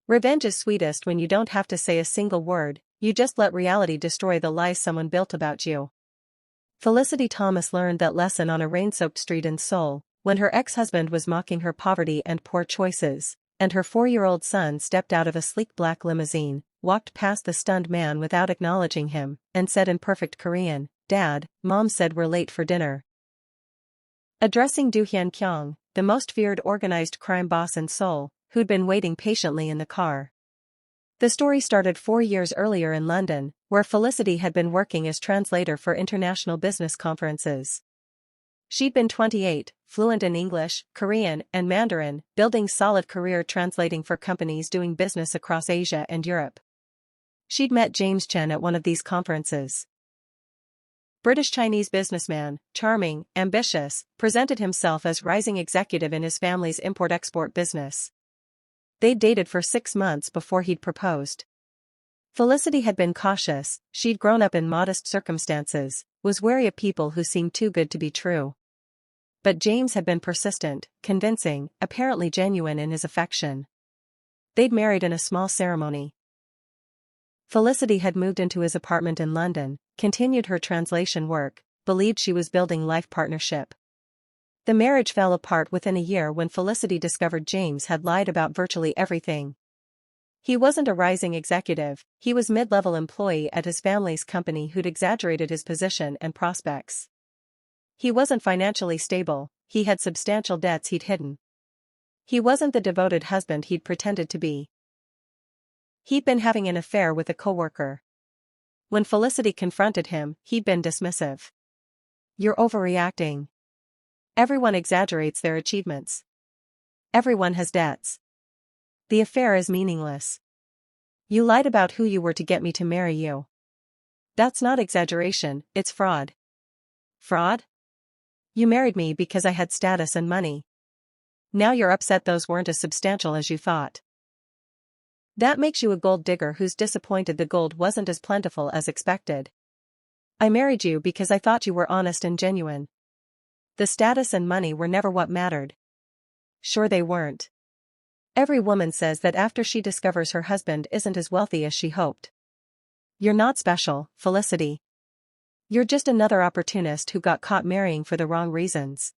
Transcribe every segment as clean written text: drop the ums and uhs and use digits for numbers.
Revenge is sweetest when you don't have to say a single word, you just let reality destroy the lies someone built about you. Felicity Thomas learned that lesson on a rain-soaked street in Seoul, when her ex-husband was mocking her poverty and poor choices, and her 4-year-old son stepped out of a sleek black limousine, walked past the stunned man without acknowledging him, and said in perfect Korean, "Dad, Mom said we're late for dinner." Addressing Do Hyun-kyung, the most feared organized crime boss in Seoul, who'd been waiting patiently in the car. The story started 4 years earlier in London, where Felicity had been working as translator for international business conferences. She'd been 28, fluent in English, Korean, and Mandarin, building solid career translating for companies doing business across Asia and Europe. She'd met James Chen at one of these conferences. British-Chinese businessman, charming, ambitious, presented himself as rising executive in his family's import-export business. They'd dated for 6 months before he'd proposed. Felicity had been cautious, she'd grown up in modest circumstances, was wary of people who seemed too good to be true. But James had been persistent, convincing, apparently genuine in his affection. They'd married in a small ceremony. Felicity had moved into his apartment in London, continued her translation work, believed she was building life partnership. The marriage fell apart within a year when Felicity discovered James had lied about virtually everything. He wasn't a rising executive, he was mid-level employee at his family's company who'd exaggerated his position and prospects. He wasn't financially stable, he had substantial debts he'd hidden. He wasn't the devoted husband he'd pretended to be. He'd been having an affair with a coworker. When Felicity confronted him, he'd been dismissive. "You're overreacting. Everyone exaggerates their achievements. Everyone has debts. The affair is meaningless. You lied about who you were to get me to marry you. That's not exaggeration, it's fraud." "Fraud? You married me because I had status and money. Now you're upset those weren't as substantial as you thought. That makes you a gold digger who's disappointed the gold wasn't as plentiful as expected. I married you because I thought you were honest and genuine. The status and money were never what mattered." Sure they weren't. Every woman says that after she discovers her husband isn't as wealthy as she hoped. You're not special, Felicity. You're just another opportunist who got caught marrying for the wrong reasons.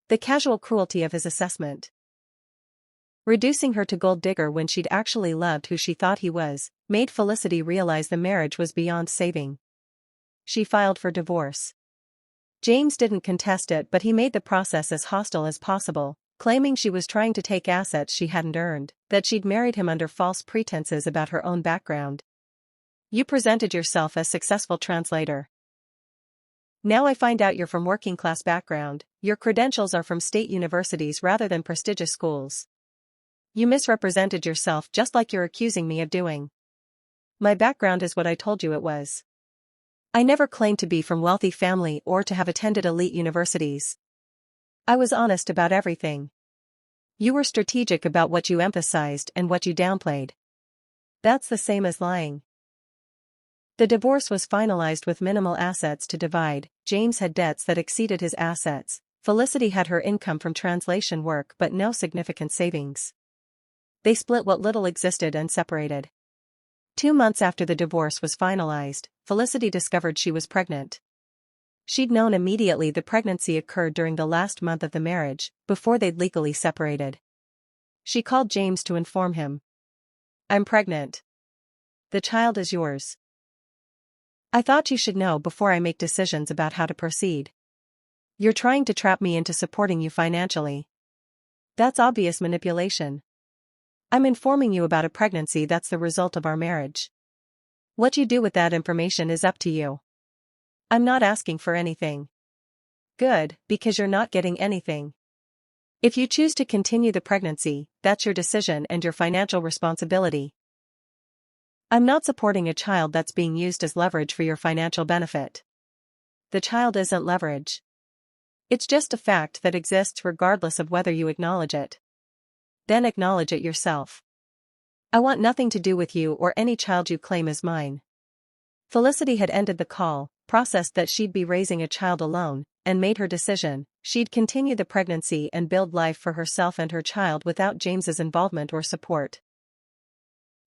The casual cruelty of his assessment. Reducing her to gold digger when she'd actually loved who she thought he was, made Felicity realize the marriage was beyond saving. She filed for divorce. James didn't contest it, but he made the process as hostile as possible, claiming she was trying to take assets she hadn't earned, that she'd married him under false pretenses about her own background. "You presented yourself as successful translator. Now I find out you're from working-class background, your credentials are from state universities rather than prestigious schools. You misrepresented yourself just like you're accusing me of doing. My background is what I told you it was. I never claimed to be from wealthy family or to have attended elite universities. I was honest about everything. You were strategic about what you emphasized and what you downplayed. That's the same as lying." The divorce was finalized with minimal assets to divide. James had debts that exceeded his assets. Felicity had her income from translation work but no significant savings. They split what little existed and separated. 2 months after the divorce was finalized, Felicity discovered she was pregnant. She'd known immediately the pregnancy occurred during the last month of the marriage, before they'd legally separated. She called James to inform him. "I'm pregnant. The child is yours. I thought you should know before I make decisions about how to proceed. You're trying to trap me into supporting you financially. That's obvious manipulation. I'm informing you about a pregnancy that's the result of our marriage. What you do with that information is up to you. I'm not asking for anything." "Good, because you're not getting anything. If you choose to continue the pregnancy, that's your decision and your financial responsibility. I'm not supporting a child that's being used as leverage for your financial benefit. The child isn't leverage. It's just a fact that exists regardless of whether you acknowledge it. Then acknowledge it yourself. I want nothing to do with you or any child you claim is mine." Felicity had ended the call, processed that she'd be raising a child alone, and made her decision. She'd continue the pregnancy and build life for herself and her child without James's involvement or support.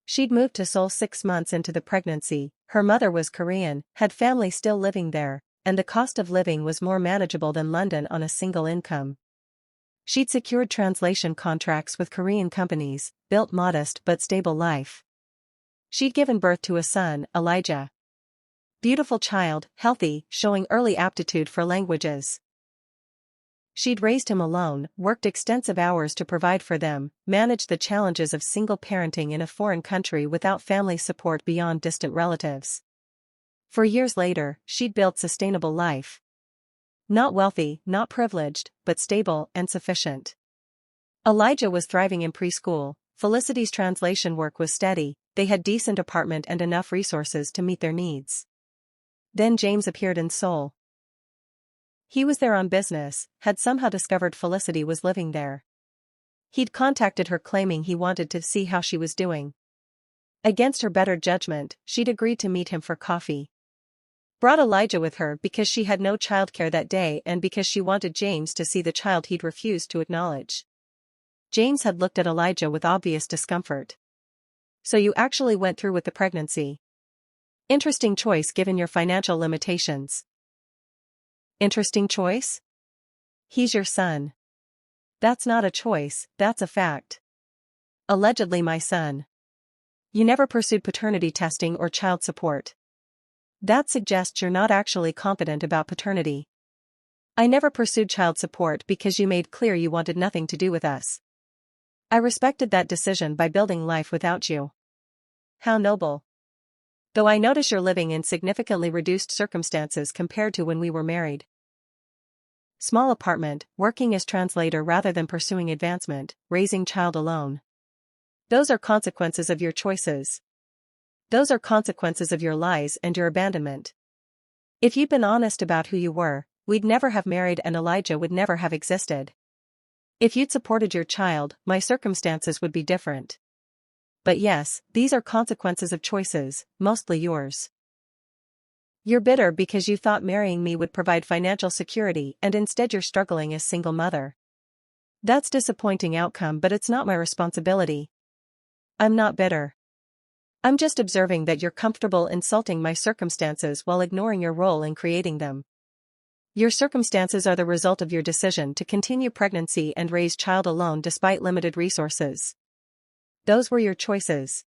She'd moved to Seoul 6 months into the pregnancy, her mother was Korean, had family still living there, and the cost of living was more manageable than London on a single income. She'd secured translation contracts with Korean companies, built modest but stable life. She'd given birth to a son, Elijah. Beautiful child, healthy, showing early aptitude for languages. She'd raised him alone, worked extensive hours to provide for them, managed the challenges of single parenting in a foreign country without family support beyond distant relatives. For years later, she'd built sustainable life. Not wealthy, not privileged, but stable and sufficient. Elijah was thriving in preschool, Felicity's translation work was steady, they had decent apartment and enough resources to meet their needs. Then James appeared in Seoul. He was there on business, had somehow discovered Felicity was living there. He'd contacted her claiming he wanted to see how she was doing. Against her better judgment, she'd agreed to meet him for coffee. Brought Elijah with her because she had no childcare that day and because she wanted James to see the child he'd refused to acknowledge. James had looked at Elijah with obvious discomfort. "So you actually went through with the pregnancy? Interesting choice given your financial limitations." "Interesting choice? He's your son." "That's not a choice, that's a fact. Allegedly my son. You never pursued paternity testing or child support. That suggests you're not actually competent about paternity. I never pursued child support because you made clear you wanted nothing to do with us. I respected that decision by building life without you." "How noble. Though I notice you're living in significantly reduced circumstances compared to when we were married. Small apartment, working as translator rather than pursuing advancement, raising child alone. Those are consequences of your choices. Those are consequences of your lies and your abandonment. If you'd been honest about who you were, we'd never have married and Elijah would never have existed. If you'd supported your child, my circumstances would be different. But yes, these are consequences of choices, mostly yours. You're bitter because you thought marrying me would provide financial security and instead you're struggling as single mother. That's disappointing outcome, but it's not my responsibility. I'm not bitter. I'm just observing that you're comfortable insulting my circumstances while ignoring your role in creating them. Your circumstances are the result of your decision to continue pregnancy and raise child alone despite limited resources. Those were your choices.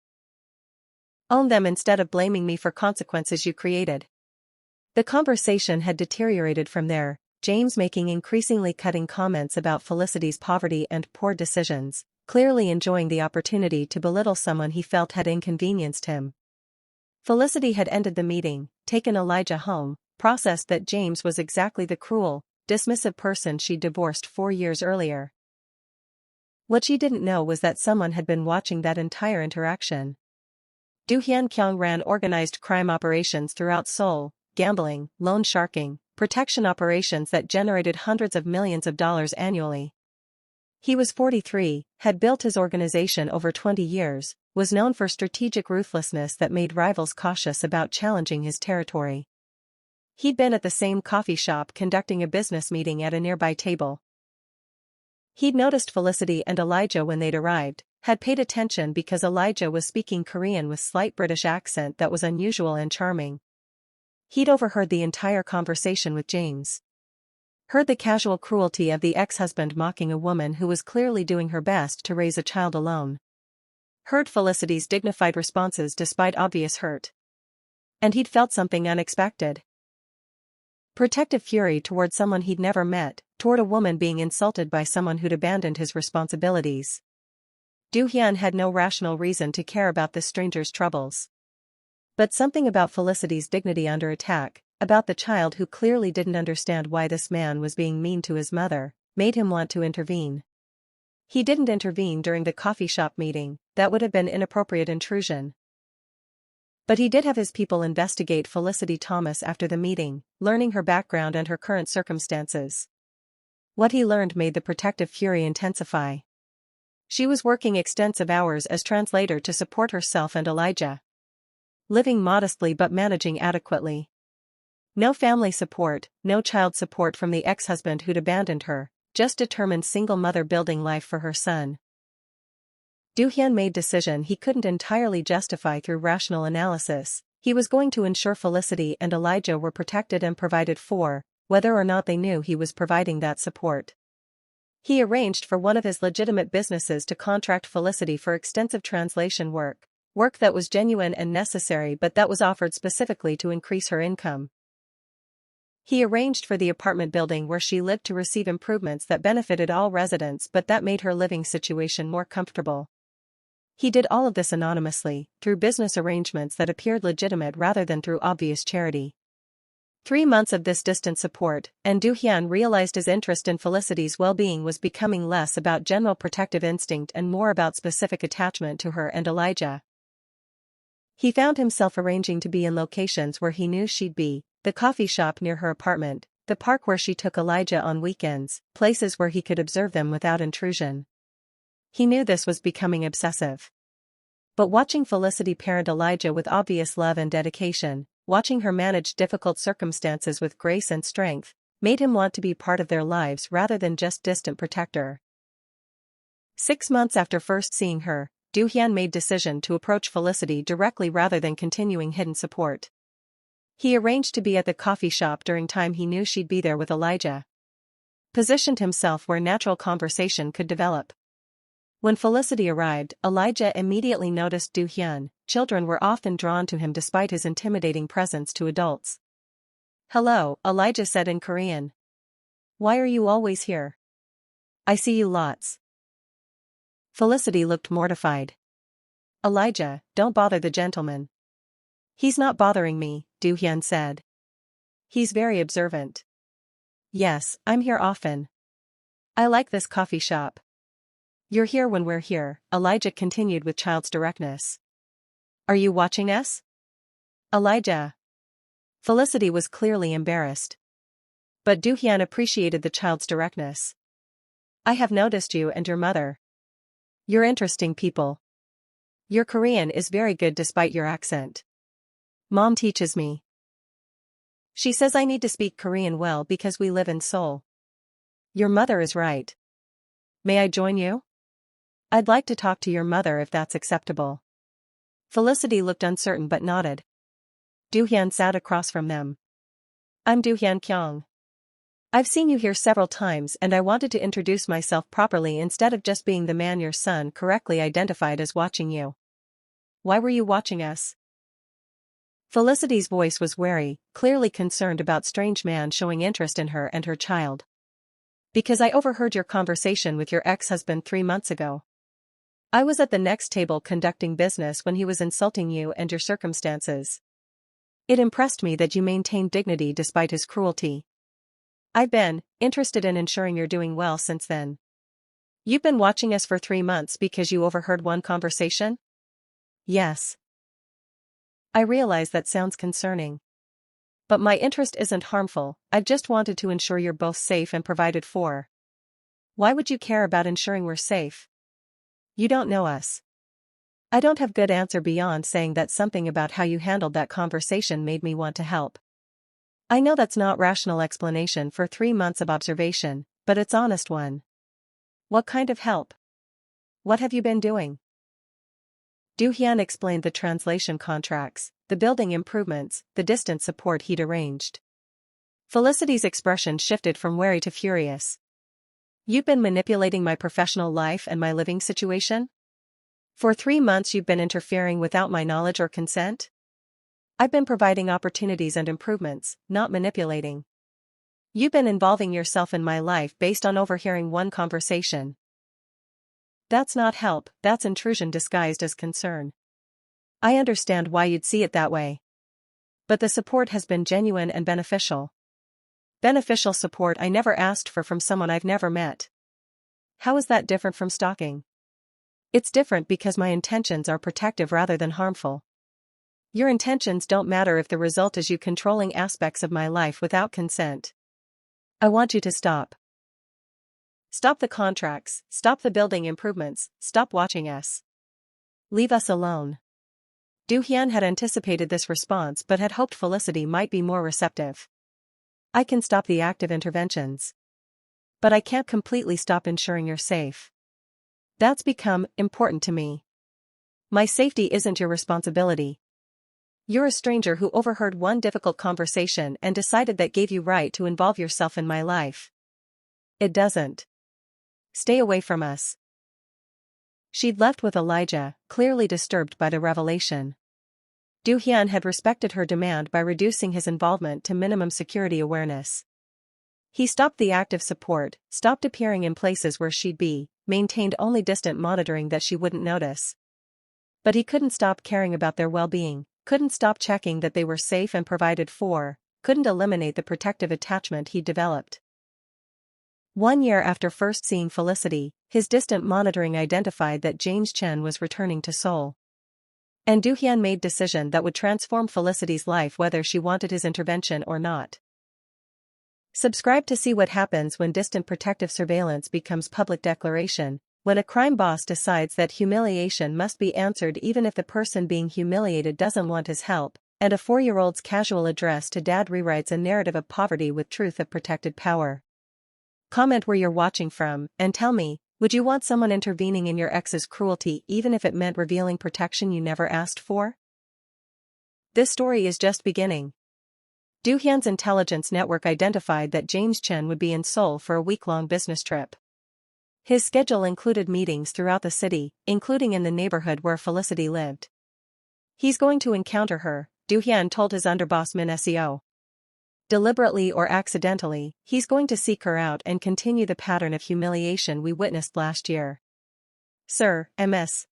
Own them instead of blaming me for consequences you created." The conversation had deteriorated from there, James making increasingly cutting comments about Felicity's poverty and poor decisions, clearly enjoying the opportunity to belittle someone he felt had inconvenienced him. Felicity had ended the meeting, taken Elijah home, processed that James was exactly the cruel, dismissive person she'd divorced 4 years earlier. What she didn't know was that someone had been watching that entire interaction. Do Hyun Kyung ran organized crime operations throughout Seoul, gambling, loan sharking, protection operations that generated hundreds of millions of dollars annually. He was 43, had built his organization over 20 years, was known for strategic ruthlessness that made rivals cautious about challenging his territory. He'd been at the same coffee shop conducting a business meeting at a nearby table. He'd noticed Felicity and Elijah when they'd arrived, had paid attention because Elijah was speaking Korean with slight British accent that was unusual and charming. He'd overheard the entire conversation with James. Heard the casual cruelty of the ex-husband mocking a woman who was clearly doing her best to raise a child alone. Heard Felicity's dignified responses despite obvious hurt. And he'd felt something unexpected. Protective fury toward someone he'd never met, toward a woman being insulted by someone who'd abandoned his responsibilities. Do Hyun had no rational reason to care about this stranger's troubles. But something about Felicity's dignity under attack, about the child who clearly didn't understand why this man was being mean to his mother, made him want to intervene. He didn't intervene during the coffee shop meeting, that would have been inappropriate intrusion. But he did have his people investigate Felicity Thomas after the meeting, learning her background and her current circumstances. What he learned made the protective fury intensify. She was working extensive hours as translator to support herself and Elijah. Living modestly but managing adequately. No family support, no child support from the ex-husband who'd abandoned her, just determined single mother building life for her son. Do-hyun made decision he couldn't entirely justify through rational analysis. He was going to ensure Felicity and Elijah were protected and provided for, whether or not they knew he was providing that support. He arranged for one of his legitimate businesses to contract Felicity for extensive translation work that was genuine and necessary but that was offered specifically to increase her income. He arranged for the apartment building where she lived to receive improvements that benefited all residents but that made her living situation more comfortable. He did all of this anonymously, through business arrangements that appeared legitimate rather than through obvious charity. 3 months of this distant support, and Do-hyun realized his interest in Felicity's well-being was becoming less about general protective instinct and more about specific attachment to her and Elijah. He found himself arranging to be in locations where he knew she'd be, the coffee shop near her apartment, the park where she took Elijah on weekends, places where he could observe them without intrusion. He knew this was becoming obsessive. But watching Felicity parent Elijah with obvious love and dedication, watching her manage difficult circumstances with grace and strength, made him want to be part of their lives rather than just distant protector. 6 months after first seeing her, Do-hyun made decision to approach Felicity directly rather than continuing hidden support. He arranged to be at the coffee shop during time he knew she'd be there with Elijah. Positioned himself where natural conversation could develop. When Felicity arrived, Elijah immediately noticed Do-hyun. Children were often drawn to him despite his intimidating presence to adults. "Hello," Elijah said in Korean. "Why are you always here? I see you lots." Felicity looked mortified. "Elijah, don't bother the gentleman." "He's not bothering me," Do-hyun said. "He's very observant." "Yes, I'm here often. I like this coffee shop." "You're here when we're here," Elijah continued with child's directness. "Are you watching us?" "Elijah." Felicity was clearly embarrassed. But Do-hyun appreciated the child's directness. "I have noticed you and your mother. You're interesting people. Your Korean is very good despite your accent. Mom teaches me. She says I need to speak Korean well because we live in Seoul. Your mother is right. May I join you? I'd like to talk to your mother if that's acceptable." Felicity looked uncertain but nodded. Do-hyun sat across from them. "I'm Do-hyun Kyung. I've seen you here several times and I wanted to introduce myself properly instead of just being the man your son correctly identified as watching you." "Why were you watching us?" Felicity's voice was wary, clearly concerned about strange man showing interest in her and her child. "Because I overheard your conversation with your ex-husband 3 months ago. I was at the next table conducting business when he was insulting you and your circumstances. It impressed me that you maintained dignity despite his cruelty. I've been interested in ensuring you're doing well since then." "You've been watching us for 3 months because you overheard one conversation?" "Yes. I realize that sounds concerning. But my interest isn't harmful, I just wanted to ensure you're both safe and provided for." "Why would you care about ensuring we're safe? You don't know us." "I don't have good answer beyond saying that something about how you handled that conversation made me want to help. I know that's not rational explanation for 3 months of observation, but it's honest one." "What kind of help? What have you been doing?" Do-hyun explained the translation contracts, the building improvements, the distant support he'd arranged. Felicity's expression shifted from wary to furious. "You've been manipulating my professional life and my living situation? For 3 months you've been interfering without my knowledge or consent? I've been providing opportunities and improvements, not manipulating. You've been involving yourself in my life based on overhearing one conversation. That's not help, that's intrusion disguised as concern. I understand why you'd see it that way. But the support has been genuine and beneficial. Beneficial support I never asked for from someone I've never met. How is that different from stalking?" "It's different because my intentions are protective rather than harmful. Your intentions don't matter if the result is you controlling aspects of my life without consent. I want you to stop. Stop the contracts, stop the building improvements, stop watching us. Leave us alone." Do-hyun had anticipated this response but had hoped Felicity might be more receptive. "I can stop the active interventions. But I can't completely stop ensuring you're safe. That's become important to me. My safety isn't your responsibility. You're a stranger who overheard one difficult conversation and decided that gave you right to involve yourself in my life. It doesn't. Stay away from us. She'd left with Elijah, clearly disturbed by the revelation. Do-hyun had respected her demand by reducing his involvement to minimum security awareness. He stopped the active support, stopped appearing in places where she'd be, maintained only distant monitoring that she wouldn't notice. But he couldn't stop caring about their well-being, couldn't stop checking that they were safe and provided for, couldn't eliminate the protective attachment he'd developed. 1 year after first seeing Felicity, his distant monitoring identified that James Chen was returning to Seoul. And Do-hyun made a decision that would transform Felicity's life whether she wanted his intervention or not. Subscribe to see what happens when distant protective surveillance becomes public declaration, when a crime boss decides that humiliation must be answered even if the person being humiliated doesn't want his help, and a 4-year-old's casual address to dad rewrites a narrative of poverty with truth of protected power. Comment where you're watching from, and tell me, would you want someone intervening in your ex's cruelty even if it meant revealing protection you never asked for? This story is just beginning. Do-hyun's intelligence network identified that James Chen would be in Seoul for a week-long business trip. His schedule included meetings throughout the city, including in the neighborhood where Felicity lived. He's going to encounter her, Do-hyun told his underboss Min SEOUL. Deliberately or accidentally, he's going to seek her out and continue the pattern of humiliation we witnessed last year. Sir, Ms.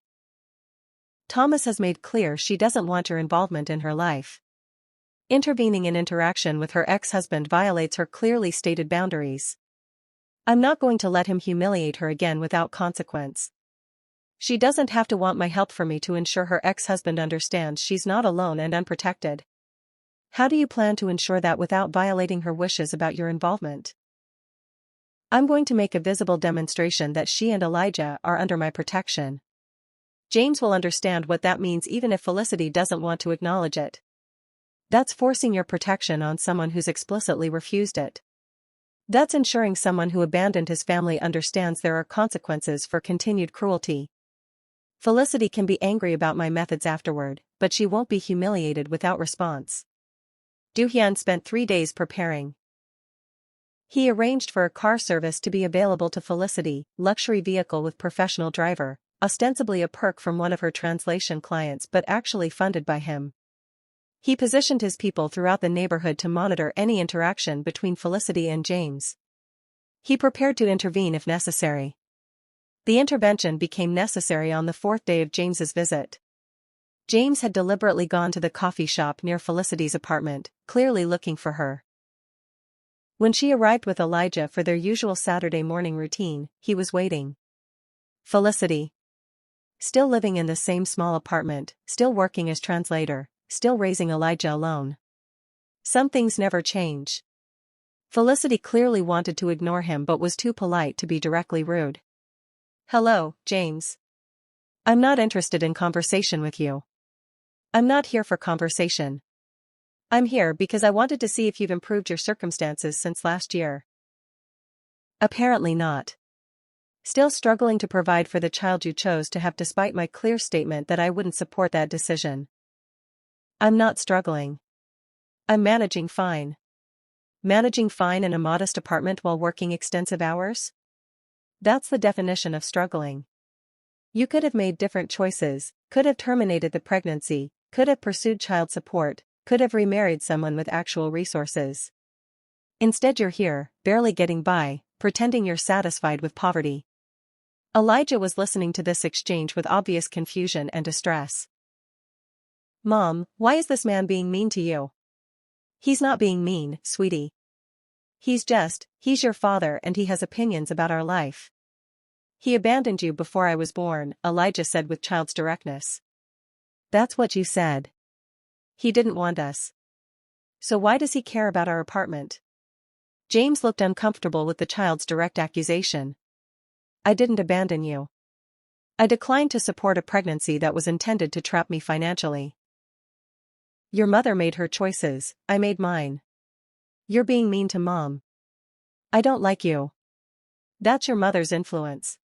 Thomas has made clear she doesn't want your involvement in her life. Intervening in interaction with her ex-husband violates her clearly stated boundaries. I'm not going to let him humiliate her again without consequence. She doesn't have to want my help for me to ensure her ex-husband understands she's not alone and unprotected. How do you plan to ensure that without violating her wishes about your involvement? I'm going to make a visible demonstration that she and Elijah are under my protection. James will understand what that means even if Felicity doesn't want to acknowledge it. That's forcing your protection on someone who's explicitly refused it. That's ensuring someone who abandoned his family understands there are consequences for continued cruelty. Felicity can be angry about my methods afterward, but she won't be humiliated without response. Do-hyun spent 3 days preparing. He arranged for a car service to be available to Felicity, luxury vehicle with professional driver, ostensibly a perk from one of her translation clients but actually funded by him. He positioned his people throughout the neighborhood to monitor any interaction between Felicity and James. He prepared to intervene if necessary. The intervention became necessary on the 4th day of James's visit. James had deliberately gone to the coffee shop near Felicity's apartment, clearly looking for her. When she arrived with Elijah for their usual Saturday morning routine, he was waiting. Felicity. Still living in the same small apartment, still working as translator, still raising Elijah alone. Some things never change. Felicity clearly wanted to ignore him but was too polite to be directly rude. Hello, James. I'm not interested in conversation with you. I'm not here for conversation. I'm here because I wanted to see if you've improved your circumstances since last year. Apparently not. Still struggling to provide for the child you chose to have despite my clear statement that I wouldn't support that decision. I'm not struggling. I'm managing fine. Managing fine in a modest apartment while working extensive hours? That's the definition of struggling. You could have made different choices, could have terminated the pregnancy, could have pursued child support, could have remarried someone with actual resources. Instead you're here, barely getting by, pretending you're satisfied with poverty. Elijah was listening to this exchange with obvious confusion and distress. Mom, why is this man being mean to you? He's not being mean, sweetie. He's your father and he has opinions about our life. He abandoned you before I was born, Elijah said with child's directness. That's what you said. He didn't want us. So why does he care about our apartment? James looked uncomfortable with the child's direct accusation. I didn't abandon you. I declined to support a pregnancy that was intended to trap me financially. Your mother made her choices, I made mine. You're being mean to Mom. I don't like you. That's your mother's influence.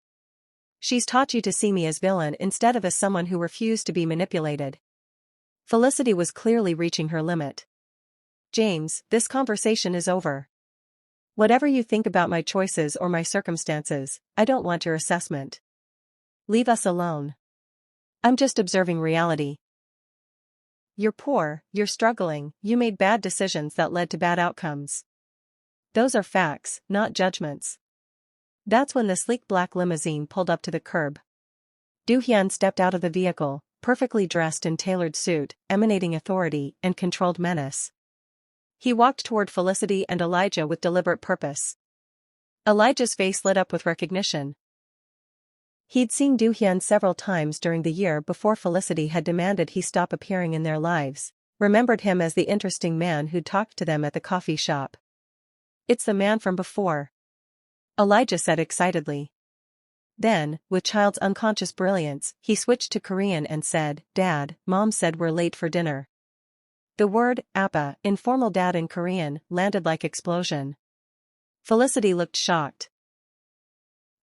She's taught you to see me as villain instead of as someone who refused to be manipulated. Felicity was clearly reaching her limit. James, this conversation is over. Whatever you think about my choices or my circumstances, I don't want your assessment. Leave us alone. I'm just observing reality. You're poor, you're struggling, you made bad decisions that led to bad outcomes. Those are facts, not judgments. That's when the sleek black limousine pulled up to the curb. Do-hyun stepped out of the vehicle, perfectly dressed in tailored suit, emanating authority and controlled menace. He walked toward Felicity and Elijah with deliberate purpose. Elijah's face lit up with recognition. He'd seen Do-hyun several times during the year before Felicity had demanded he stop appearing in their lives, remembered him as the interesting man who'd talked to them at the coffee shop. It's the man from before, Elijah said excitedly. Then, with child's unconscious brilliance, he switched to Korean and said, Dad, Mom said we're late for dinner. The word, appa, informal dad in Korean, landed like explosion. Felicity looked shocked.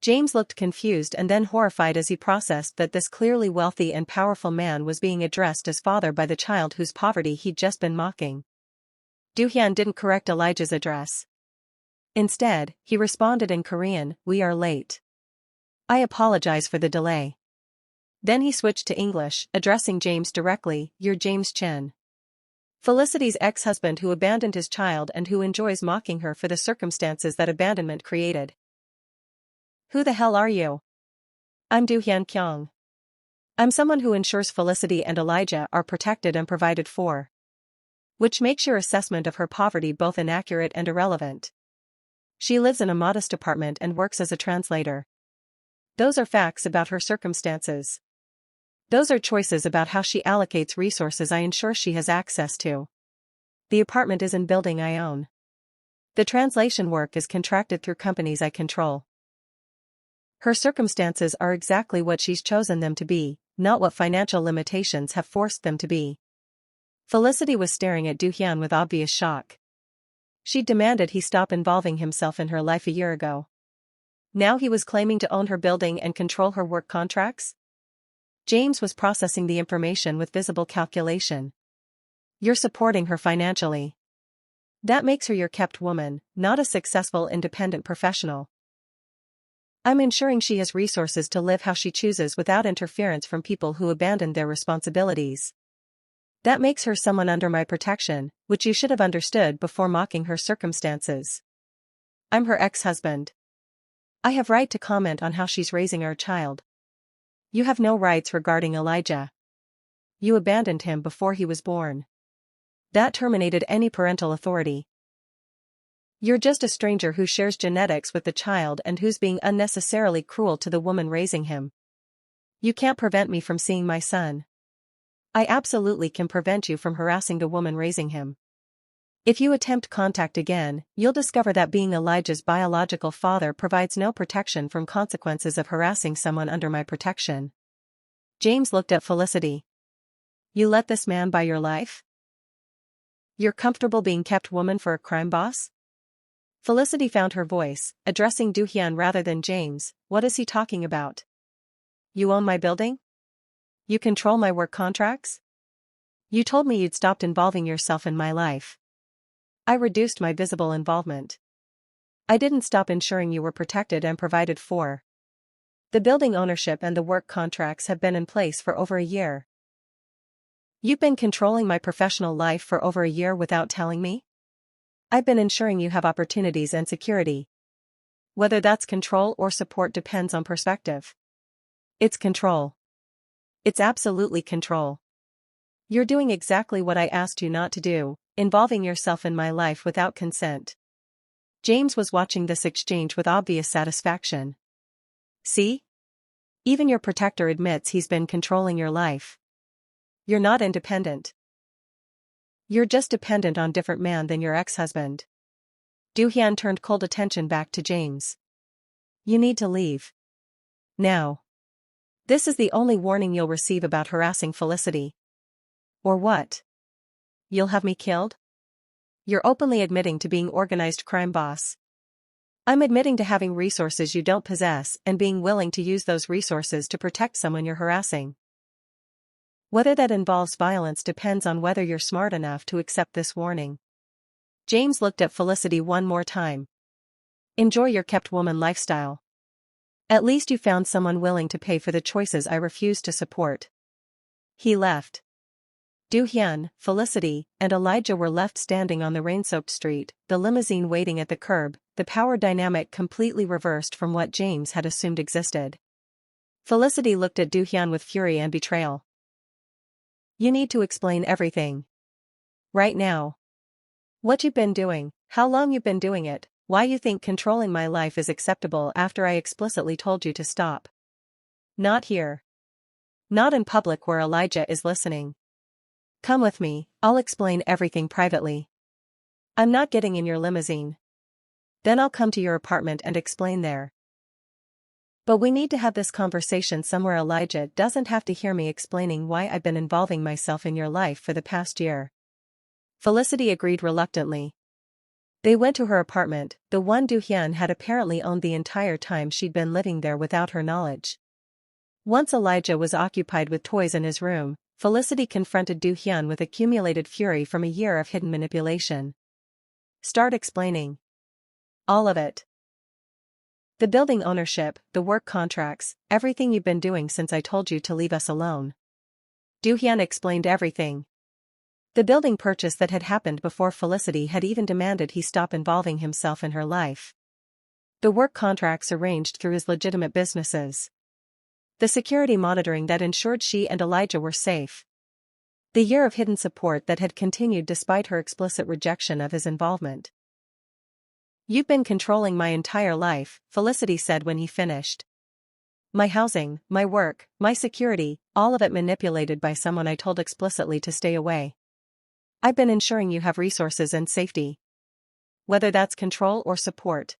James looked confused and then horrified as he processed that this clearly wealthy and powerful man was being addressed as father by the child whose poverty he'd just been mocking. Do-hyun didn't correct Elijah's address. Instead, he responded in Korean, we are late. I apologize for the delay. Then he switched to English, addressing James directly, you're James Chen. Felicity's ex-husband who abandoned his child and who enjoys mocking her for the circumstances that abandonment created. Who the hell are you? I'm Do-hyun Kyung. I'm someone who ensures Felicity and Elijah are protected and provided for. Which makes your assessment of her poverty both inaccurate and irrelevant. She lives in a modest apartment and works as a translator. Those are facts about her circumstances. Those are choices about how she allocates resources I ensure she has access to. The apartment is in building I own. The translation work is contracted through companies I control. Her circumstances are exactly what she's chosen them to be, not what financial limitations have forced them to be. Felicity was staring at Do-hyun with obvious shock. She demanded he stop involving himself in her life a year ago. Now he was claiming to own her building and control her work contracts? James was processing the information with visible calculation. You're supporting her financially. That makes her your kept woman, not a successful independent professional. I'm ensuring she has resources to live how she chooses without interference from people who abandoned their responsibilities. That makes her someone under my protection, which you should have understood before mocking her circumstances. I'm her ex-husband. I have right to comment on how she's raising our child. You have no rights regarding Elijah. You abandoned him before he was born. That terminated any parental authority. You're just a stranger who shares genetics with the child and who's being unnecessarily cruel to the woman raising him. You can't prevent me from seeing my son. I absolutely can prevent you from harassing the woman raising him. If you attempt contact again, you'll discover that being Elijah's biological father provides no protection from consequences of harassing someone under my protection. James looked at Felicity. You let this man buy your life? You're comfortable being kept woman for a crime boss? Felicity found her voice, addressing Do-hyun rather than James. What is he talking about? You own my building? You control my work contracts? You told me you'd stopped involving yourself in my life. I reduced my visible involvement. I didn't stop ensuring you were protected and provided for. The building ownership and the work contracts have been in place for over a year. You've been controlling my professional life for over a year without telling me? I've been ensuring you have opportunities and security. Whether that's control or support depends on perspective. It's control. It's absolutely control. You're doing exactly what I asked you not to do, involving yourself in my life without consent. James was watching this exchange with obvious satisfaction. See? Even your protector admits he's been controlling your life. You're not independent. You're just dependent on a different man than your ex-husband. Do-hyun turned cold attention back to James. You need to leave. Now. This is the only warning you'll receive about harassing Felicity. Or what? You'll have me killed? You're openly admitting to being organized crime boss. I'm admitting to having resources you don't possess and being willing to use those resources to protect someone you're harassing. Whether that involves violence depends on whether you're smart enough to accept this warning. James looked at Felicity one more time. Enjoy your kept woman lifestyle. At least you found someone willing to pay for the choices I refuse to support. He left. Do-hyun, Felicity, and Elijah were left standing on the rain-soaked street, the limousine waiting at the curb, the power dynamic completely reversed from what James had assumed existed. Felicity looked at Do-hyun with fury and betrayal. You need to explain everything. Right now. What you've been doing, how long you've been doing it, why you think controlling my life is acceptable after I explicitly told you to stop. Not here. Not in public where Elijah is listening. Come with me, I'll explain everything privately. I'm not getting in your limousine. Then I'll come to your apartment and explain there. But we need to have this conversation somewhere. Elijah doesn't have to hear me explaining why I've been involving myself in your life for the past year. Felicity agreed reluctantly. They went to her apartment, the one Do-hyun had apparently owned the entire time she'd been living there without her knowledge. Once Elijah was occupied with toys in his room, Felicity confronted Do-hyun with accumulated fury from a year of hidden manipulation. Start explaining. All of it. The building ownership, the work contracts, everything you've been doing since I told you to leave us alone. Do-hyun explained everything. The building purchase that had happened before Felicity had even demanded he stop involving himself in her life. The work contracts arranged through his legitimate businesses. The security monitoring that ensured she and Elijah were safe. The year of hidden support that had continued despite her explicit rejection of his involvement. You've been controlling my entire life, Felicity said when he finished. My housing, my work, my security, all of it manipulated by someone I told explicitly to stay away. I've been ensuring you have resources and safety. Whether that's control or support.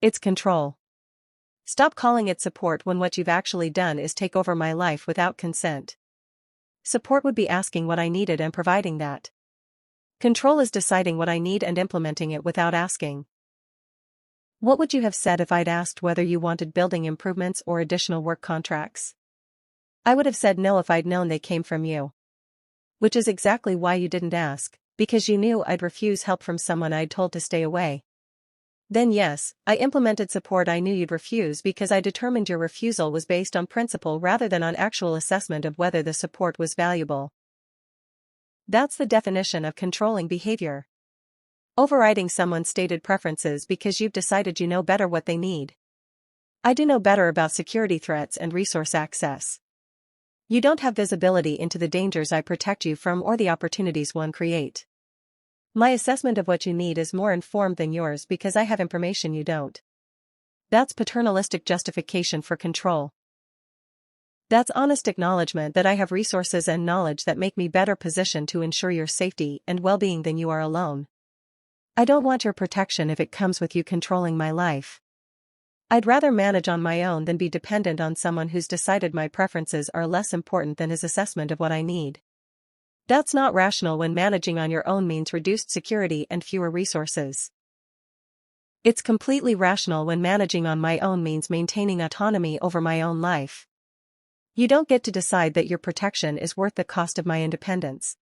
It's control. Stop calling it support when what you've actually done is take over my life without consent. Support would be asking what I needed and providing that. Control is deciding what I need and implementing it without asking. What would you have said if I'd asked whether you wanted building improvements or additional work contracts? I would have said no if I'd known they came from you. Which is exactly why you didn't ask, because you knew I'd refuse help from someone I'd told to stay away. Then yes, I implemented support I knew you'd refuse because I determined your refusal was based on principle rather than on actual assessment of whether the support was valuable. That's the definition of controlling behavior. Overriding someone's stated preferences because you've decided you know better what they need. I do know better about security threats and resource access. You don't have visibility into the dangers I protect you from or the opportunities one create. My assessment of what you need is more informed than yours because I have information you don't. That's paternalistic justification for control. That's honest acknowledgement that I have resources and knowledge that make me better positioned to ensure your safety and well-being than you are alone. I don't want your protection if it comes with you controlling my life. I'd rather manage on my own than be dependent on someone who's decided my preferences are less important than his assessment of what I need. That's not rational when managing on your own means reduced security and fewer resources. It's completely rational when managing on my own means maintaining autonomy over my own life. You don't get to decide that your protection is worth the cost of my independence.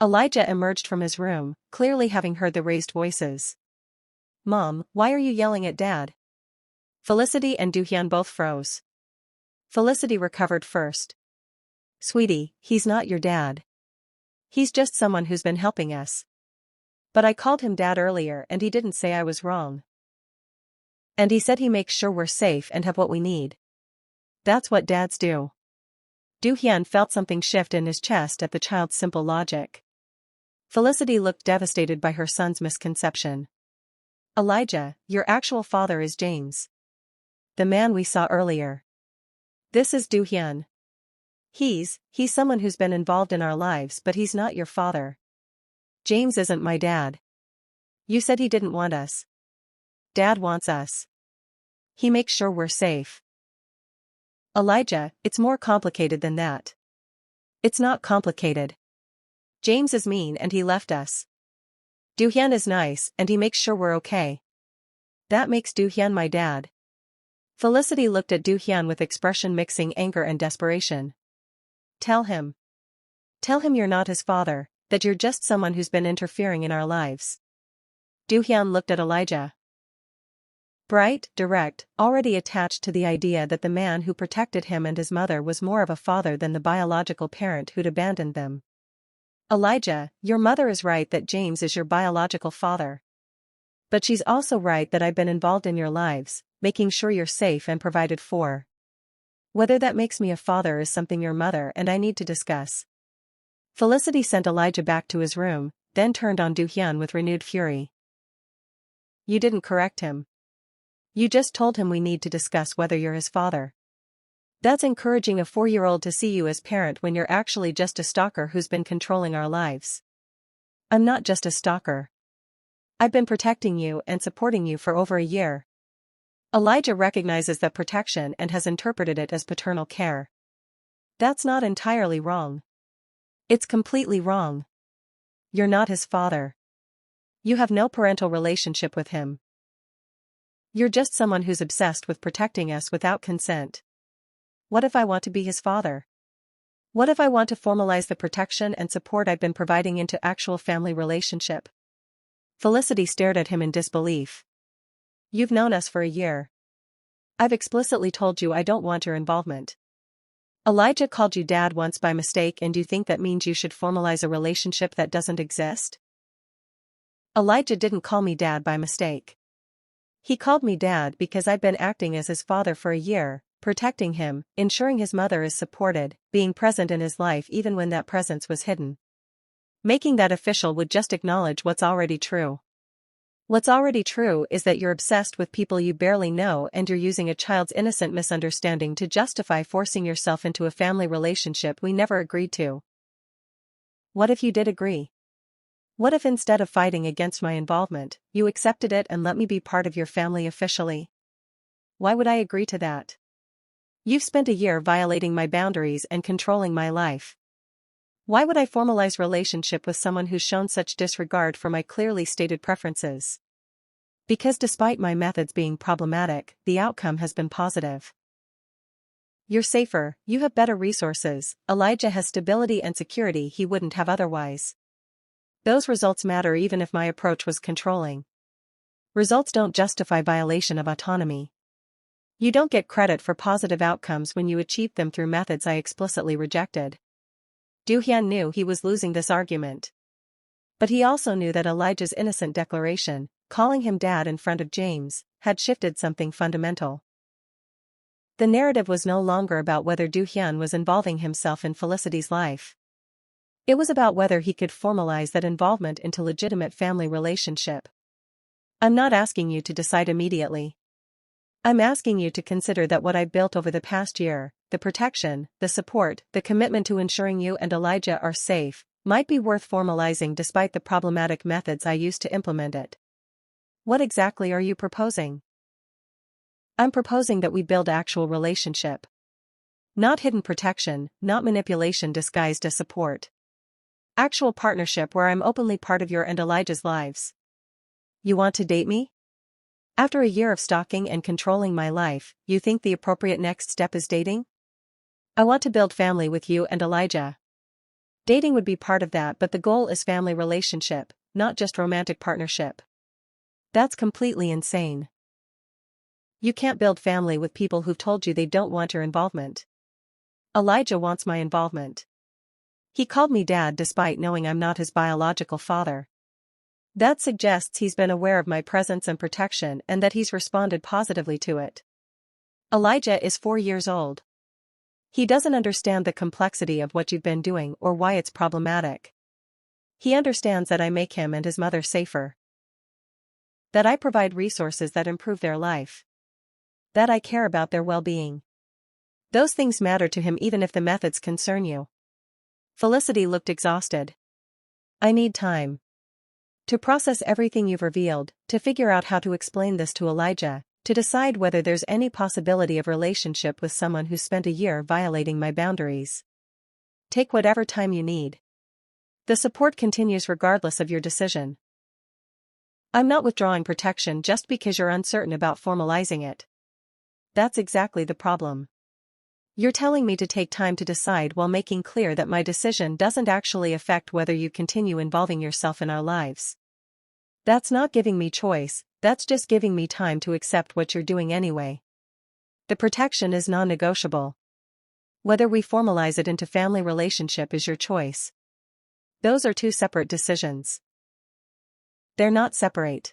Elijah emerged from his room, clearly having heard the raised voices. Mom, why are you yelling at Dad? Felicity and Do-hyun both froze. Felicity recovered first. Sweetie, he's not your dad. He's just someone who's been helping us. But I called him Dad earlier and he didn't say I was wrong. And he said he makes sure we're safe and have what we need. That's what dads do. Do-hyun felt something shift in his chest at the child's simple logic. Felicity looked devastated by her son's misconception. Elijah, your actual father is James. The man we saw earlier. This is Do-hyun. He's someone who's been involved in our lives, but he's not your father. James isn't my dad. You said he didn't want us. Dad wants us. He makes sure we're safe. Elijah, it's more complicated than that. It's not complicated. James is mean and he left us. Do-hyun is nice and he makes sure we're okay. That makes Do-hyun my dad. Felicity looked at Do-hyun with expression mixing anger and desperation. Tell him. Tell him you're not his father, that you're just someone who's been interfering in our lives. Do-hyun looked at Elijah. Bright, direct, already attached to the idea that the man who protected him and his mother was more of a father than the biological parent who'd abandoned them. Elijah, your mother is right that James is your biological father. But she's also right that I've been involved in your lives, making sure you're safe and provided for. Whether that makes me a father is something your mother and I need to discuss. Felicity sent Elijah back to his room, then turned on Do-hyun with renewed fury. You didn't correct him. You just told him we need to discuss whether you're his father. That's encouraging a 4-year-old to see you as parent when you're actually just a stalker who's been controlling our lives. I'm not just a stalker. I've been protecting you and supporting you for over a year. Elijah recognizes that protection and has interpreted it as paternal care. That's not entirely wrong. It's completely wrong. You're not his father. You have no parental relationship with him. You're just someone who's obsessed with protecting us without consent. What if I want to be his father? What if I want to formalize the protection and support I've been providing into actual family relationship? Felicity stared at him in disbelief. You've known us for a year. I've explicitly told you I don't want your involvement. Elijah called you dad once by mistake, and you think that means you should formalize a relationship that doesn't exist? Elijah didn't call me dad by mistake. He called me dad because I've been acting as his father for a year, protecting him, ensuring his mother is supported, being present in his life even when that presence was hidden. Making that official would just acknowledge what's already true. What's already true is that you're obsessed with people you barely know, and you're using a child's innocent misunderstanding to justify forcing yourself into a family relationship we never agreed to. What if you did agree? What if instead of fighting against my involvement, you accepted it and let me be part of your family officially? Why would I agree to that? You've spent a year violating my boundaries and controlling my life. Why would I formalize relationship with someone who's shown such disregard for my clearly stated preferences? Because despite my methods being problematic, the outcome has been positive. You're safer, you have better resources, Elijah has stability and security he wouldn't have otherwise. Those results matter even if my approach was controlling. Results don't justify violation of autonomy. You don't get credit for positive outcomes when you achieve them through methods I explicitly rejected. Do-hyun knew he was losing this argument. But he also knew that Elijah's innocent declaration, calling him dad in front of James, had shifted something fundamental. The narrative was no longer about whether Do-hyun was involving himself in Felicity's life. It was about whether he could formalize that involvement into legitimate family relationship. I'm not asking you to decide immediately. I'm asking you to consider that what I've built over the past year, the protection, the support, the commitment to ensuring you and Elijah are safe, might be worth formalizing despite the problematic methods I used to implement it. What exactly are you proposing? I'm proposing that we build actual relationship. Not hidden protection, not manipulation disguised as support. Actual partnership where I'm openly part of your and Elijah's lives. You want to date me? After a year of stalking and controlling my life, you think the appropriate next step is dating? I want to build family with you and Elijah. Dating would be part of that, but the goal is family relationship, not just romantic partnership. That's completely insane. You can't build family with people who've told you they don't want your involvement. Elijah wants my involvement. He called me dad despite knowing I'm not his biological father. That suggests he's been aware of my presence and protection and that he's responded positively to it. Elijah is 4 years old. He doesn't understand the complexity of what you've been doing or why it's problematic. He understands that I make him and his mother safer. That I provide resources that improve their life. That I care about their well-being. Those things matter to him even if the methods concern you. Felicity looked exhausted. I need time. To process everything you've revealed, to figure out how to explain this to Elijah, to decide whether there's any possibility of relationship with someone who spent a year violating my boundaries. Take whatever time you need. The support continues regardless of your decision. I'm not withdrawing protection just because you're uncertain about formalizing it. That's exactly the problem. You're telling me to take time to decide while making clear that my decision doesn't actually affect whether you continue involving yourself in our lives. That's not giving me choice, that's just giving me time to accept what you're doing anyway. The protection is non-negotiable. Whether we formalize it into family relationship is your choice. Those are two separate decisions. They're not separate.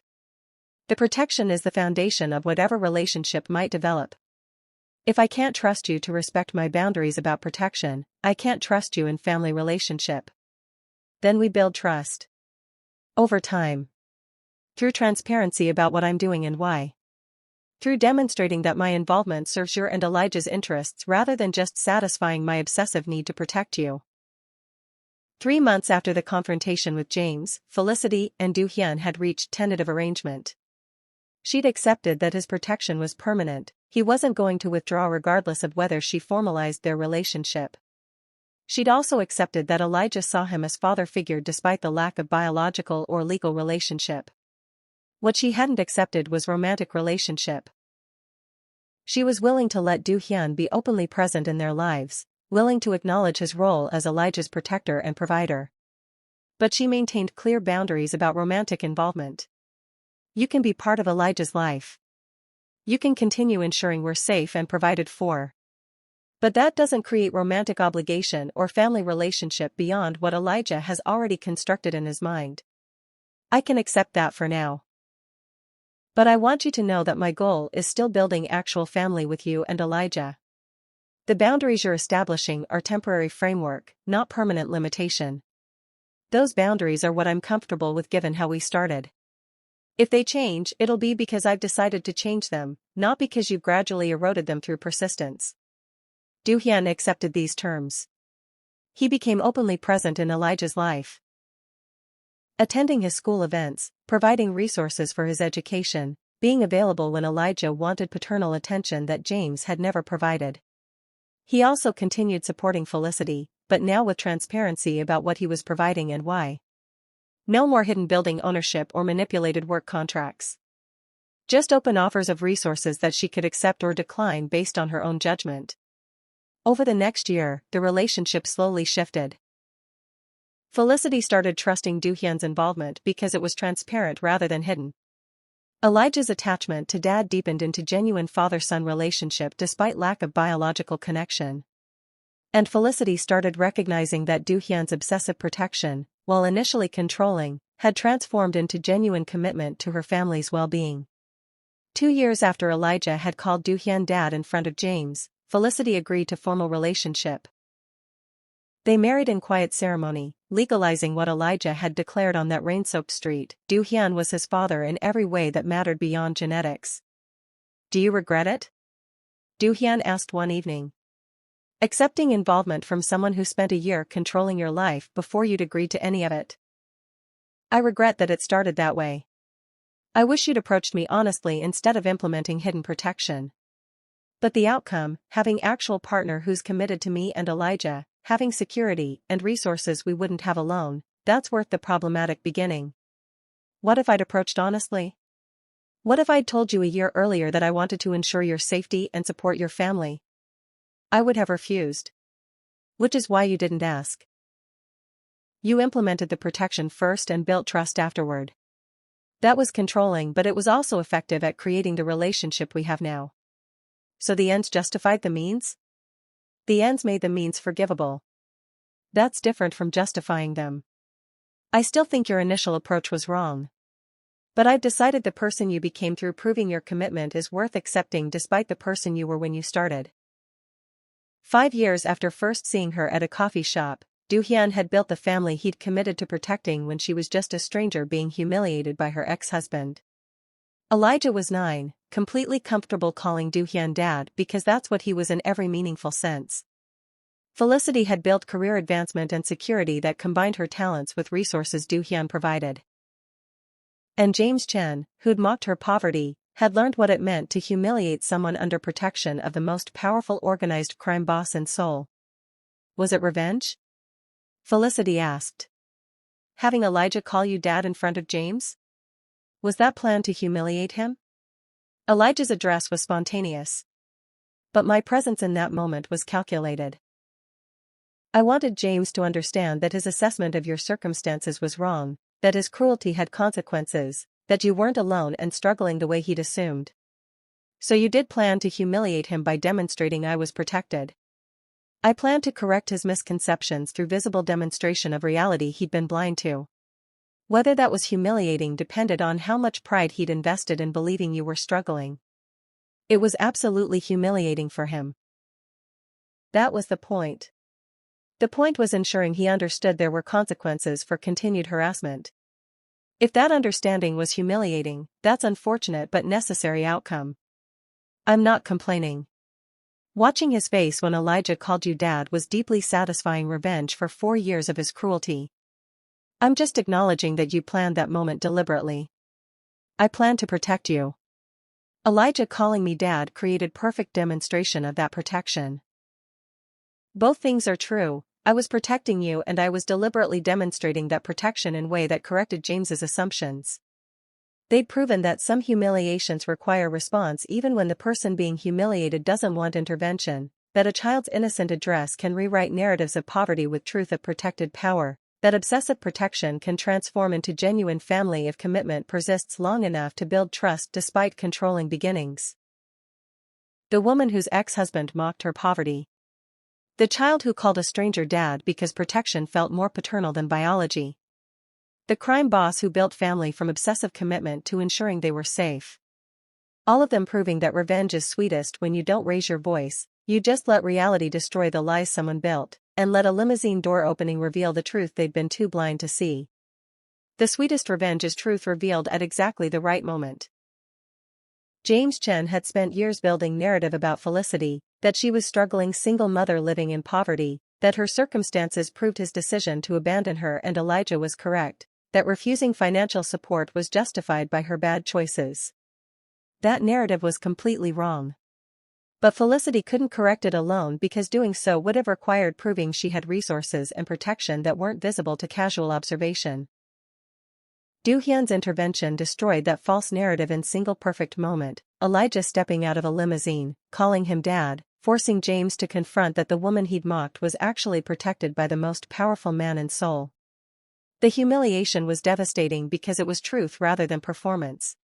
The protection is the foundation of whatever relationship might develop. If I can't trust you to respect my boundaries about protection, I can't trust you in family relationship. Then we build trust. Over time. Through transparency about what I'm doing and why. Through demonstrating that my involvement serves your and Elijah's interests rather than just satisfying my obsessive need to protect you. 3 months after the confrontation with James, Felicity and Do-hyun had reached tentative arrangement. She'd accepted that his protection was permanent, he wasn't going to withdraw regardless of whether she formalized their relationship. She'd also accepted that Elijah saw him as father figure despite the lack of biological or legal relationship. What she hadn't accepted was romantic relationship. She was willing to let Do-hyun be openly present in their lives, willing to acknowledge his role as Elijah's protector and provider. But she maintained clear boundaries about romantic involvement. You can be part of Elijah's life. You can continue ensuring we're safe and provided for. But that doesn't create romantic obligation or family relationship beyond what Elijah has already constructed in his mind. I can accept that for now. But I want you to know that my goal is still building actual family with you and Elijah. The boundaries you're establishing are temporary framework, not permanent limitation. Those boundaries are what I'm comfortable with given how we started. If they change, it'll be because I've decided to change them, not because you've gradually eroded them through persistence. Do-hyun accepted these terms. He became openly present in Elijah's life. Attending his school events, providing resources for his education, being available when Elijah wanted paternal attention that James had never provided. He also continued supporting Felicity, but now with transparency about what he was providing and why. No more hidden building ownership or manipulated work contracts. Just open offers of resources that she could accept or decline based on her own judgment. Over the next year, the relationship slowly shifted. Felicity started trusting Do-hyun's involvement because it was transparent rather than hidden. Elijah's attachment to Dad deepened into genuine father-son relationship despite lack of biological connection. And Felicity started recognizing that Do-hyun's obsessive protection, while initially controlling, had transformed into genuine commitment to her family's well-being. 2 years after Elijah had called Do-hyun dad in front of James, Felicity agreed to formal relationship. They married in quiet ceremony, legalizing what Elijah had declared on that rain-soaked street. Do-hyun was his father in every way that mattered beyond genetics. Do you regret it? Do-hyun asked one evening. Accepting involvement from someone who spent a year controlling your life before you'd agreed to any of it. I regret that it started that way. I wish you'd approached me honestly instead of implementing hidden protection. But the outcome, having actual partner who's committed to me and Elijah, having security and resources we wouldn't have alone, that's worth the problematic beginning. What if I'd approached honestly? What if I'd told you a year earlier that I wanted to ensure your safety and support your family? I would have refused. Which is why you didn't ask. You implemented the protection first and built trust afterward. That was controlling, but it was also effective at creating the relationship we have now. So the ends justified the means? The ends made the means forgivable. That's different from justifying them. I still think your initial approach was wrong. But I've decided the person you became through proving your commitment is worth accepting despite the person you were when you started. 5 years after first seeing her at a coffee shop, Do-hyun had built the family he'd committed to protecting when she was just a stranger being humiliated by her ex-husband. Elijah was 9, completely comfortable calling Do-hyun dad because that's what he was in every meaningful sense. Felicity had built career advancement and security that combined her talents with resources Do-hyun provided. And James Chen, who'd mocked her poverty, had learned what it meant to humiliate someone under protection of the most powerful organized crime boss in Seoul. Was it revenge? Felicity asked. Having Elijah call you dad in front of James? Was that planned to humiliate him? Elijah's address was spontaneous. But my presence in that moment was calculated. I wanted James to understand that his assessment of your circumstances was wrong, that his cruelty had consequences, that you weren't alone and struggling the way he'd assumed. So you did plan to humiliate him by demonstrating I was protected. I planned to correct his misconceptions through visible demonstration of reality he'd been blind to. Whether that was humiliating depended on how much pride he'd invested in believing you were struggling. It was absolutely humiliating for him. That was the point. The point was ensuring he understood there were consequences for continued harassment. If that understanding was humiliating, that's unfortunate but necessary outcome. I'm not complaining. Watching his face when Elijah called you dad was deeply satisfying revenge for 4 years of his cruelty. I'm just acknowledging that you planned that moment deliberately. I planned to protect you. Elijah calling me dad created perfect demonstration of that protection. Both things are true. I was protecting you and I was deliberately demonstrating that protection in a way that corrected James's assumptions. They'd proven that some humiliations require response even when the person being humiliated doesn't want intervention, that a child's innocent address can rewrite narratives of poverty with truth of protected power, that obsessive protection can transform into genuine family if commitment persists long enough to build trust despite controlling beginnings. The woman whose ex-husband mocked her poverty. The child who called a stranger dad because protection felt more paternal than biology. The crime boss who built family from obsessive commitment to ensuring they were safe. All of them proving that revenge is sweetest when you don't raise your voice, you just let reality destroy the lies someone built, and let a limousine door opening reveal the truth they'd been too blind to see. The sweetest revenge is truth revealed at exactly the right moment. James Chen had spent years building narrative about Felicity, that she was struggling single mother living in poverty, that her circumstances proved his decision to abandon her and Elijah was correct, that refusing financial support was justified by her bad choices. That narrative was completely wrong. But Felicity couldn't correct it alone because doing so would have required proving she had resources and protection that weren't visible to casual observation. Do-hyun's intervention destroyed that false narrative in single perfect moment, Elijah stepping out of a limousine, calling him dad, forcing James to confront that the woman he'd mocked was actually protected by the most powerful man in Seoul. The humiliation was devastating because it was truth rather than performance.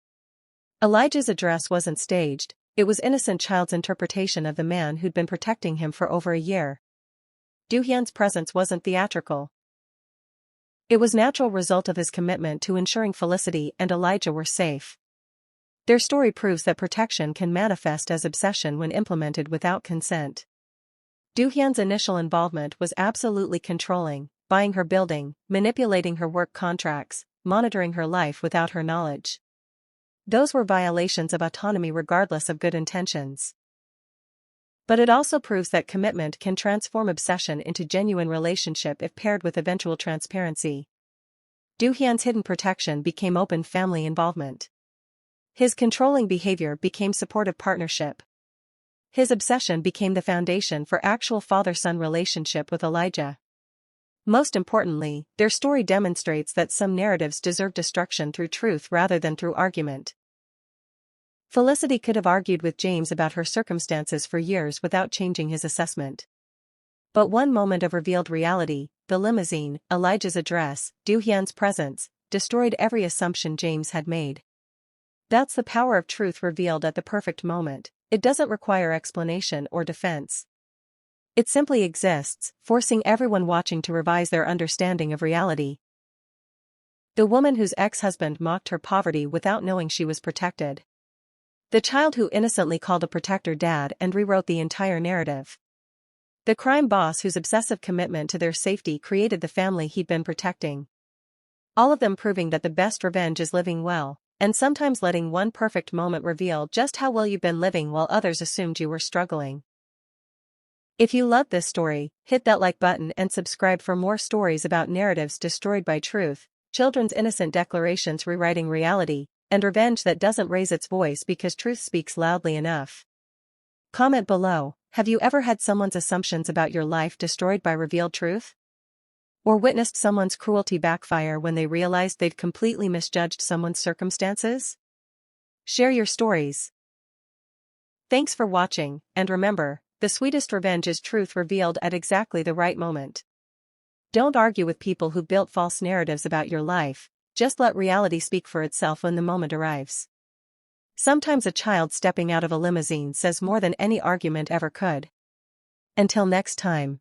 Elijah's address wasn't staged, it was innocent child's interpretation of the man who'd been protecting him for over a year. Do-hyun's presence wasn't theatrical. It was natural result of his commitment to ensuring Felicity and Elijah were safe. Their story proves that protection can manifest as obsession when implemented without consent. Do-hyun's initial involvement was absolutely controlling, buying her building, manipulating her work contracts, monitoring her life without her knowledge. Those were violations of autonomy regardless of good intentions. But it also proves that commitment can transform obsession into genuine relationship if paired with eventual transparency. Do-hyun's hidden protection became open family involvement. His controlling behavior became supportive partnership. His obsession became the foundation for actual father-son relationship with Elijah. Most importantly, their story demonstrates that some narratives deserve destruction through truth rather than through argument. Felicity could have argued with James about her circumstances for years without changing his assessment. But one moment of revealed reality, the limousine, Elijah's address, Do-hyun's presence, destroyed every assumption James had made. That's the power of truth revealed at the perfect moment. It doesn't require explanation or defense. It simply exists, forcing everyone watching to revise their understanding of reality. The woman whose ex-husband mocked her poverty without knowing she was protected. The child who innocently called a protector dad and rewrote the entire narrative. The crime boss whose obsessive commitment to their safety created the family he'd been protecting. All of them proving that the best revenge is living well, and sometimes letting one perfect moment reveal just how well you've been living while others assumed you were struggling. If you loved this story, hit that like button and subscribe for more stories about narratives destroyed by truth, children's innocent declarations rewriting reality, and revenge that doesn't raise its voice because truth speaks loudly enough. Comment below, have you ever had someone's assumptions about your life destroyed by revealed truth? Or witnessed someone's cruelty backfire when they realized they'd completely misjudged someone's circumstances? Share your stories. Thanks for watching, and remember, the sweetest revenge is truth revealed at exactly the right moment. Don't argue with people who built false narratives about your life, just let reality speak for itself when the moment arrives. Sometimes a child stepping out of a limousine says more than any argument ever could. Until next time.